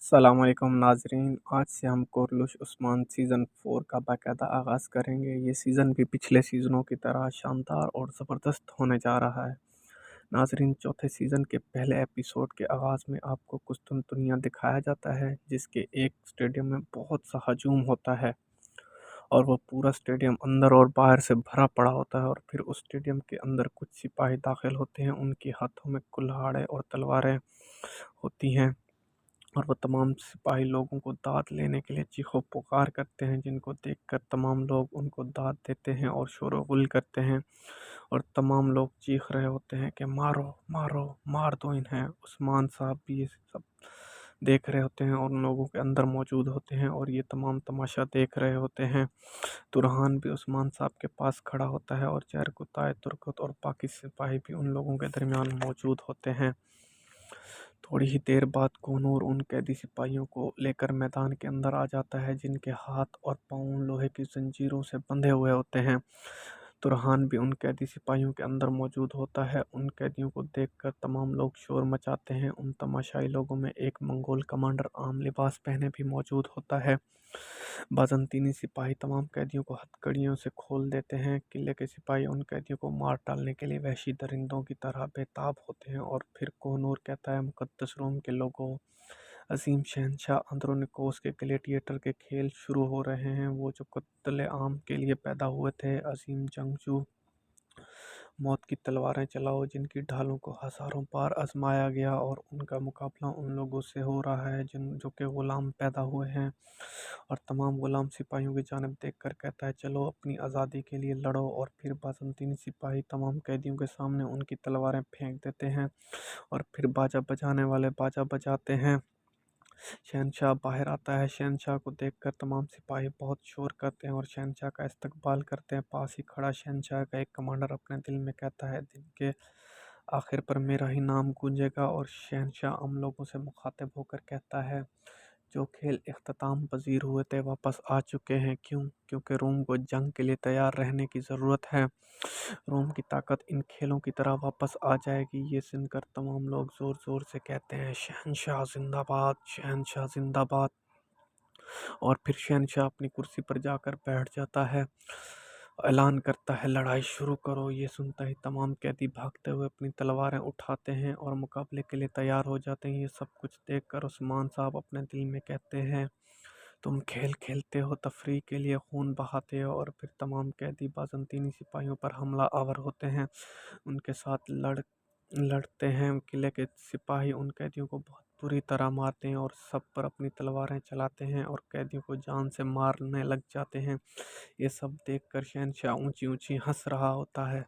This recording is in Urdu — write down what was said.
السلام علیکم ناظرین، آج سے ہم کورلوش عثمان سیزن 4 کا باقاعدہ آغاز کریں گے۔ یہ سیزن بھی پچھلے سیزنوں کی طرح شاندار اور زبردست ہونے جا رہا ہے۔ ناظرین، چوتھے سیزن کے پہلے ایپیسوڈ کے آغاز میں آپ کو قسطنطنیہ دکھایا جاتا ہے، جس کے ایک اسٹیڈیم میں بہت سا ہجوم ہوتا ہے اور وہ پورا اسٹیڈیم اندر اور باہر سے بھرا پڑا ہوتا ہے، اور پھر اس اسٹیڈیم کے اندر کچھ سپاہی داخل ہوتے ہیں۔ ان کے ہاتھوں میں کلہاڑیں اور تلواریں ہوتی ہیں، اور وہ تمام سپاہی لوگوں کو داد لینے کے لیے چیخ و پکار کرتے ہیں، جن کو دیکھ کر تمام لوگ ان کو داد دیتے ہیں اور شور و غل کرتے ہیں، اور تمام لوگ چیخ رہے ہوتے ہیں کہ مارو مارو، مار دو انہیں۔ عثمان صاحب بھی یہ سب دیکھ رہے ہوتے ہیں اور ان لوگوں کے اندر موجود ہوتے ہیں اور یہ تمام تماشا دیکھ رہے ہوتے ہیں۔ ترحان بھی عثمان صاحب کے پاس کھڑا ہوتا ہے، اور چہرکتائے ترکت اور باقی سپاہی بھی ان لوگوں کے درمیان موجود ہوتے ہیں۔ تھوڑی ہی دیر بعد کونور ان قیدی سپاہیوں کو لے کر میدان کے اندر آ جاتا ہے، جن کے ہاتھ اور پاؤں لوہے کی زنجیروں سے بندھے ہوئے ہوتے ہیں۔ ترحان بھی ان قیدی سپاہیوں کے اندر موجود ہوتا ہے۔ ان قیدیوں کو دیکھ کر تمام لوگ شور مچاتے ہیں۔ ان تماشائی لوگوں میں ایک منگول کمانڈر عام لباس پہنے بھی موجود ہوتا ہے۔ بازنطینی سپاہی تمام قیدیوں کو ہتھکڑیوں سے کھول دیتے ہیں۔ قلعے کے سپاہی ان قیدیوں کو مار ڈالنے کے لیے وحشی درندوں کی طرح بے تاب ہوتے ہیں، اور پھر کوہنور کہتا ہے، مقدس روم کے لوگوں، عظیم شہنشاہ اندرونیکوس کے گلیڈیٹر کے کھیل شروع ہو رہے ہیں، وہ جو قتل عام کے لیے پیدا ہوئے تھے۔ عظیم جنگجو، موت کی تلواریں چلاؤ، جن کی ڈھالوں کو ہزاروں بار آزمایا گیا، اور ان کا مقابلہ ان لوگوں سے ہو رہا ہے جو کہ غلام پیدا ہوئے ہیں۔ اور تمام غلام سپاہیوں کی جانب دیکھ کر کہتا ہے، چلو اپنی آزادی کے لیے لڑو۔ اور پھر بازنطینی سپاہی تمام قیدیوں کے سامنے ان کی تلواریں پھینک دیتے ہیں، اور پھر باجا بجانے والے باجا بجاتے ہیں۔ شہنشاہ باہر آتا ہے۔ شہنشاہ کو دیکھ کر تمام سپاہی بہت شور کرتے ہیں اور شہنشاہ کا استقبال کرتے ہیں۔ پاس ہی کھڑا شہنشاہ کا ایک کمانڈر اپنے دل میں کہتا ہے، دن کے آخر پر میرا ہی نام گونجے گا۔ اور شہنشاہ عام لوگوں سے مخاطب ہو کر کہتا ہے، جو کھیل اختتام پذیر ہوئے تھے واپس آ چکے ہیں۔ کیوں؟ کیونکہ روم کو جنگ کے لیے تیار رہنے کی ضرورت ہے۔ روم کی طاقت ان کھیلوں کی طرح واپس آ جائے گی۔ یہ سن کر تمام لوگ زور زور سے کہتے ہیں، شہنشاہ زندہ باد، شہنشاہ زندہ باد۔ اور پھر شہنشاہ اپنی کرسی پر جا کر بیٹھ جاتا ہے، اعلان کرتا ہے، لڑائی شروع کرو۔ یہ سنتا ہی تمام قیدی بھاگتے ہوئے اپنی تلواریں اٹھاتے ہیں اور مقابلے کے لیے تیار ہو جاتے ہیں۔ یہ سب کچھ دیکھ کر عثمان صاحب اپنے دل میں کہتے ہیں، تم کھیل کھیلتے ہو، تفریح کے لیے خون بہاتے ہو۔ اور پھر تمام قیدی بازنطینی سپاہیوں پر حملہ آور ہوتے ہیں، ان کے ساتھ لڑتے ہیں۔ قلعے کے سپاہی ان قیدیوں کو بہت بری طرح مارتے ہیں اور سب پر اپنی تلواریں چلاتے ہیں، اور قیدیوں کو جان سے مارنے لگ جاتے ہیں۔ یہ سب دیکھ کر شہنشاہ اونچی اونچی ہنس رہا ہوتا ہے۔